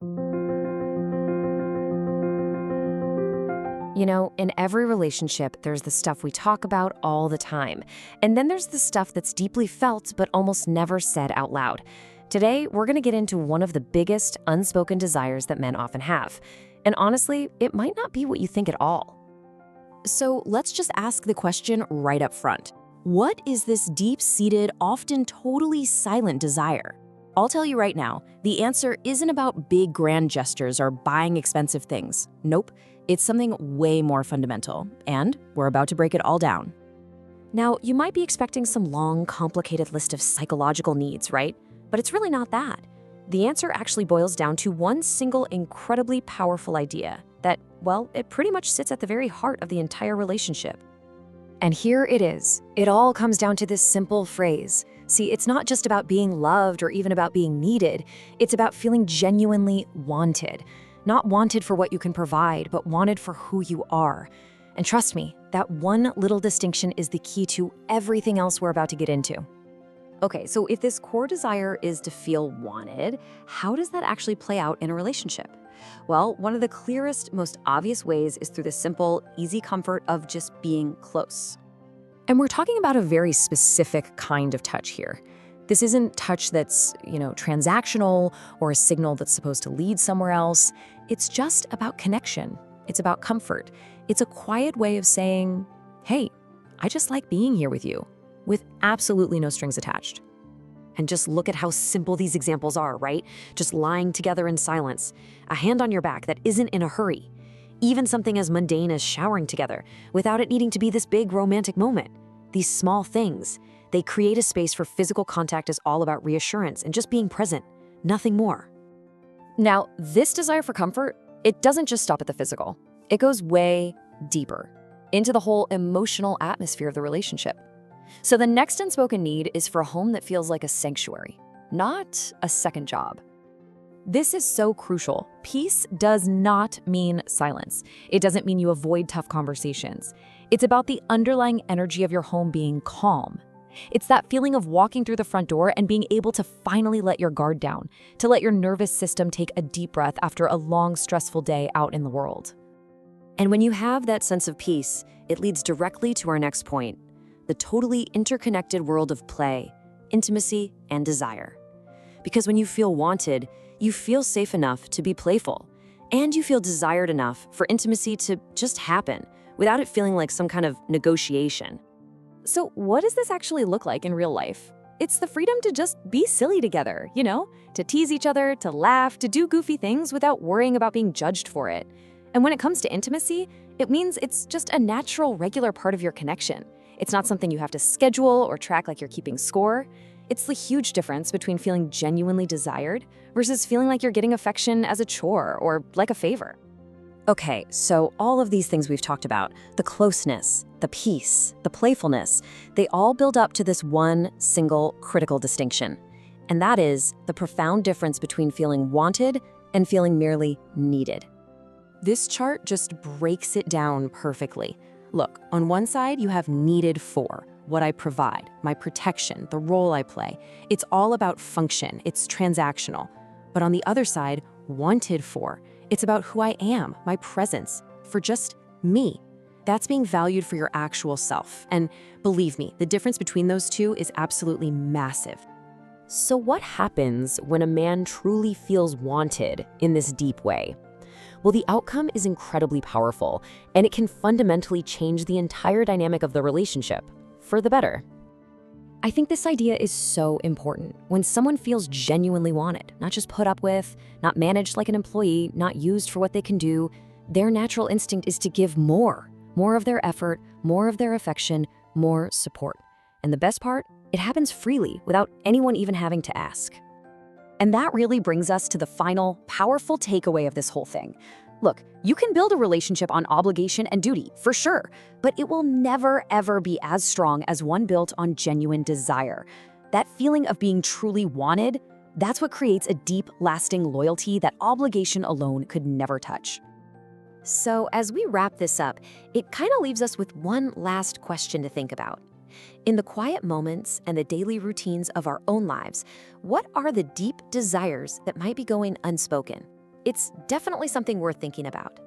You know, in every relationship, there's the stuff we talk about all the time. And then there's the stuff that's deeply felt but almost never said out loud. Today, we're going to get into one of the biggest unspoken desires that men often have. And honestly, it might not be what you think at all. So let's just ask the question right up front. What is this deep-seated, often totally silent desire? I'll tell you right now, the answer isn't about big grand gestures or buying expensive things. Nope, it's something way more fundamental, and we're about to break it all down. Now, you might be expecting some long, complicated list of psychological needs, right? But it's really not that. The answer actually boils down to one single incredibly powerful idea that, well, it pretty much sits at the very heart of the entire relationship. And here it is. It all comes down to this simple phrase. See, it's not just about being loved or even about being needed. It's about feeling genuinely wanted. Not wanted for what you can provide, but wanted for who you are. And trust me, that one little distinction is the key to everything else we're about to get into. Okay, so if this core desire is to feel wanted, how does that actually play out in a relationship? Well, one of the clearest, most obvious ways is through the simple, easy comfort of just being close. And we're talking about a very specific kind of touch here. This isn't touch that's, transactional or a signal that's supposed to lead somewhere else. It's just about connection. It's about comfort. It's a quiet way of saying, hey, I just like being here with you, with absolutely no strings attached. And just look at how simple these examples are, right? Just lying together in silence, a hand on your back that isn't in a hurry. Even something as mundane as showering together, without it needing to be this big romantic moment. These small things, they create a space for physical contact is all about reassurance and just being present, nothing more. Now, this desire for comfort, it doesn't just stop at the physical. It goes way deeper, into the whole emotional atmosphere of the relationship. So the next unspoken need is for a home that feels like a sanctuary, not a second job. This is so crucial. Peace does not mean silence. It doesn't mean you avoid tough conversations. It's about the underlying energy of your home being calm. It's that feeling of walking through the front door and being able to finally let your guard down, to let your nervous system take a deep breath after a long, stressful day out in the world. And when you have that sense of peace, it leads directly to our next point, the totally interconnected world of play, intimacy, and desire. Because when you feel wanted, you feel safe enough to be playful, and you feel desired enough for intimacy to just happen without it feeling like some kind of negotiation. So what does this actually look like in real life? It's the freedom to just be silly together, to tease each other, to laugh, to do goofy things without worrying about being judged for it. And when it comes to intimacy, it means it's just a natural, regular part of your connection. It's not something you have to schedule or track like you're keeping score. It's the huge difference between feeling genuinely desired versus feeling like you're getting affection as a chore or like a favor. Okay, so all of these things we've talked about, the closeness, the peace, the playfulness, they all build up to this one single critical distinction. And that is the profound difference between feeling wanted and feeling merely needed. This chart just breaks it down perfectly. Look, on one side, you have needed for, what I provide, my protection, the role I play. It's all about function, it's transactional. But on the other side, wanted for, it's about who I am, my presence, for just me. That's being valued for your actual self. And believe me, the difference between those two is absolutely massive. So what happens when a man truly feels wanted in this deep way? Well, the outcome is incredibly powerful, and it can fundamentally change the entire dynamic of the relationship, for the better. I think this idea is so important. When someone feels genuinely wanted, not just put up with, not managed like an employee, not used for what they can do, their natural instinct is to give more of their effort, more of their affection, more support. And the best part, it happens freely without anyone even having to ask. And that really brings us to the final, powerful takeaway of this whole thing. Look, you can build a relationship on obligation and duty, for sure, but it will never, ever be as strong as one built on genuine desire. That feeling of being truly wanted, that's what creates a deep, lasting loyalty that obligation alone could never touch. So as we wrap this up, it kind of leaves us with one last question to think about. In the quiet moments and the daily routines of our own lives, what are the deep desires that might be going unspoken? It's definitely something worth thinking about.